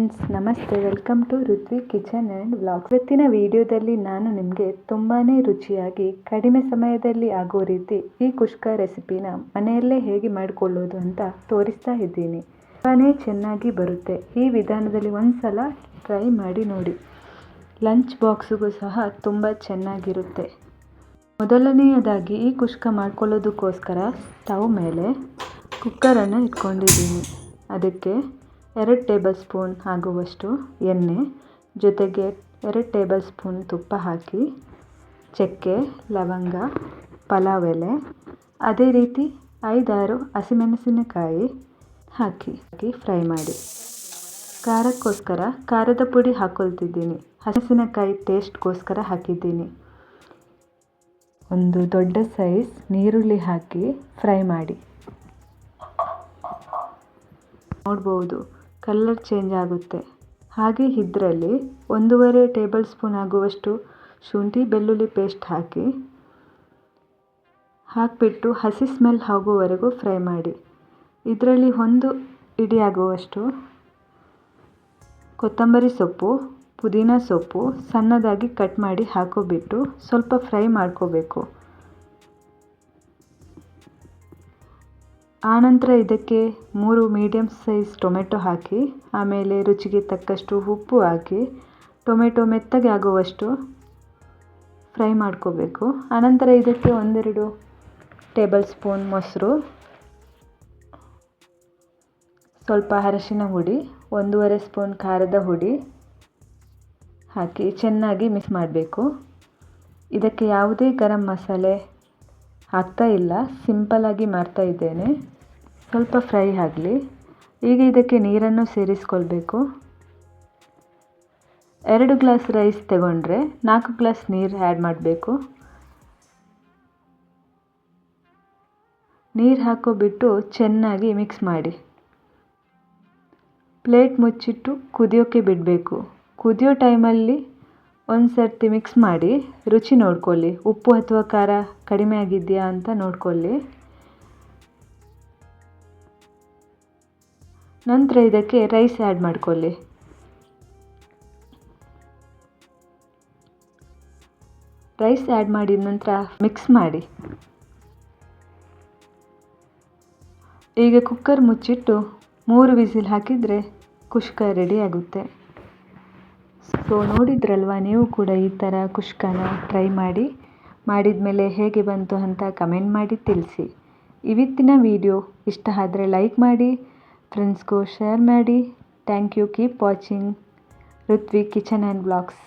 Friends, ನಮಸ್ತೆ. Welcome to Ruthvi kitchen and vlogs. ಇವತ್ತಿನ ವಿಡಿಯೋದಲ್ಲಿ ನಾನು ನಿಮಗೆ ತುಂಬಾ ರುಚಿಯಾಗಿ ಕಡಿಮೆ ಸಮಯದಲ್ಲಿ ಆಗೋ ರೀತಿ ಈ ಕುಷ್ಕ ರೆಸಿಪಿನ ಮನೆಯಲ್ಲೇ ಹೇಗೆ ಮಾಡಿಕೊಳ್ಳೋದು ಅಂತ ತೋರಿಸ್ತಾ ಇದ್ದೀನಿ. ತುಂಬಾ ಚೆನ್ನಾಗಿ ಬರುತ್ತೆ. ಈ ವಿಧಾನದಲ್ಲಿ ಒಂದ್ಸಲ ಟ್ರೈ ಮಾಡಿ ನೋಡಿ. ಲಂಚ್ ಬಾಕ್ಸ್ಗೂ ಸಹ ತುಂಬ ಚೆನ್ನಾಗಿರುತ್ತೆ. ಮೊದಲನೆಯದಾಗಿ ಈ ಕುಷ್ಕ ಮಾಡ್ಕೊಳ್ಳೋದಕ್ಕೋಸ್ಕರ ಸ್ಟವ್ ಮೇಲೆ ಕುಕ್ಕರನ್ನು ಇಟ್ಕೊಂಡಿದ್ದೀನಿ. ಅದಕ್ಕೆ 2 ಟೇಬಲ್ ಸ್ಪೂನ್ ಆಗುವಷ್ಟು ಎಣ್ಣೆ ಜೊತೆಗೆ 2 ಟೇಬಲ್ ಸ್ಪೂನ್ ತುಪ್ಪ ಹಾಕಿ ಚಕ್ಕೆ, ಲವಂಗ, ಪಲಾವ್ ಎಲೆ, ಅದೇ ರೀತಿ 5-6 ಹಸಿಮೆಣಸಿನಕಾಯಿ ಹಾಕಿ ಫ್ರೈ ಮಾಡಿ. ಖಾರಕ್ಕೋಸ್ಕರ ಖಾರದ ಪುಡಿ ಹಾಕ್ಕೊಳ್ತಿದ್ದೀನಿ. ಹಸಿಮೆಣಸಿನಕಾಯಿ ಟೇಸ್ಟ್ಗೋಸ್ಕರ ಹಾಕಿದ್ದೀನಿ. ಒಂದು ದೊಡ್ಡ ಸೈಜ್ ನೀರುಳ್ಳಿ ಹಾಕಿ ಫ್ರೈ ಮಾಡಿ. ನೋಡ್ಬೋದು, ಕಲರ್ ಚೇಂಜ್ ಆಗುತ್ತೆ. ಹಾಗೆ ಇದರಲ್ಲಿ 1.5 ಟೇಬಲ್ ಸ್ಪೂನ್ ಆಗುವಷ್ಟು ಶುಂಠಿ ಬೆಳ್ಳುಳ್ಳಿ ಪೇಸ್ಟ್ ಹಾಕಿಬಿಟ್ಟು ಹಸಿ ಸ್ಮೆಲ್ ಹೋಗುವವರೆಗೂ ಫ್ರೈ ಮಾಡಿ. ಇದರಲ್ಲಿ 1 ಹಿಡಿ ಆಗುವಷ್ಟು ಕೊತ್ತಂಬರಿ ಸೊಪ್ಪು, ಪುದೀನ ಸೊಪ್ಪು ಸಣ್ಣದಾಗಿ ಕಟ್ ಮಾಡಿ ಹಾಕಿಬಿಟ್ಟು ಸ್ವಲ್ಪ ಫ್ರೈ ಮಾಡ್ಕೋಬೇಕು. ಆನಂತರ ಇದಕ್ಕೆ 3 ಮೀಡಿಯಮ್ ಸೈಜ್ ಟೊಮೆಟೊ ಹಾಕಿ, ಆಮೇಲೆ ರುಚಿಗೆ ತಕ್ಕಷ್ಟು ಉಪ್ಪು ಹಾಕಿ ಟೊಮೆಟೊ ಮೆತ್ತಗೆ ಆಗುವಷ್ಟು ಫ್ರೈ ಮಾಡ್ಕೋಬೇಕು. ಆನಂತರ ಇದಕ್ಕೆ 1-2 ಟೇಬಲ್ ಸ್ಪೂನ್ ಮೊಸರು, ಸ್ವಲ್ಪ ಅರಿಶಿನ ಹುಡಿ, 1.5 ಸ್ಪೂನ್ ಖಾರದ ಹುಡಿ ಹಾಕಿ ಚೆನ್ನಾಗಿ ಮಿಕ್ಸ್ ಮಾಡಬೇಕು. ಇದಕ್ಕೆ ಯಾವುದೇ ಗರಂ ಮಸಾಲೆ ಹಾಕ್ತಾ ಇಲ್ಲ, ಸಿಂಪಲ್ಲಾಗಿ ಮಾಡ್ತಾ ಇದ್ದೇನೆ. ಸ್ವಲ್ಪ ಫ್ರೈ ಆಗಲಿ. ಈಗ ಇದಕ್ಕೆ ನೀರನ್ನು ಸೇರಿಸ್ಕೊಳ್ಬೇಕು. 2 ಗ್ಲಾಸ್ ರೈಸ್ ತಗೊಂಡ್ರೆ 4 ಗ್ಲಾಸ್ ನೀರು ಆ್ಯಡ್ ಮಾಡಬೇಕು. ನೀರು ಹಾಕೋಬಿಟ್ಟು ಚೆನ್ನಾಗಿ ಮಿಕ್ಸ್ ಮಾಡಿ. ಪ್ಲೇಟ್ ಮುಚ್ಚಿಟ್ಟು ಕುದಿಯೋಕ್ಕೆ ಬಿಡಬೇಕು. ಕುದಿಯೋ ಟೈಮಲ್ಲಿ ಒಂದು ಸರ್ತಿ ಮಿಕ್ಸ್ ಮಾಡಿ ರುಚಿ ನೋಡ್ಕೊಳ್ಳಿ. ಉಪ್ಪು ಅಥವಾ ಖಾರ ಕಡಿಮೆ ಆಗಿದೆಯಾ ಅಂತ ನೋಡ್ಕೊಳ್ಳಿ. ನಂತರ ಇದಕ್ಕೆ ರೈಸ್ ಆ್ಯಡ್ ಮಾಡ್ಕೊಳ್ಳಿ. ರೈಸ್ ಆ್ಯಡ್ ಮಾಡಿದ ನಂತರ ಮಿಕ್ಸ್ ಮಾಡಿ. ಈಗ ಕುಕ್ಕರ್ ಮುಚ್ಚಿಟ್ಟು 3 ವಿಸಿಲ್ ಹಾಕಿದರೆ ಕುಷ್ಕ ರೆಡಿ ಆಗುತ್ತೆ. ಸೊ ನೋಡಿದ್ರಲ್ವ, ನೀವು ಕೂಡ ಈ ಥರ ಕುಷ್ಕನ ಟ್ರೈ ಮಾಡಿ. ಮಾಡಿದ ಮೇಲೆ ಹೇಗೆ ಬಂತು ಅಂತ ಕಮೆಂಟ್ ಮಾಡಿ ತಿಳಿಸಿ. ಇವತ್ತಿನ ವಿಡಿಯೋ ಇಷ್ಟ ಆದರೆ ಲೈಕ್ ಮಾಡಿ, ಫ್ರೆಂಡ್ಸ್ಗೂ ಶೇರ್ ಮಾಡಿ. Thank you. Keep watching Ruthvi kitchen and vlogs.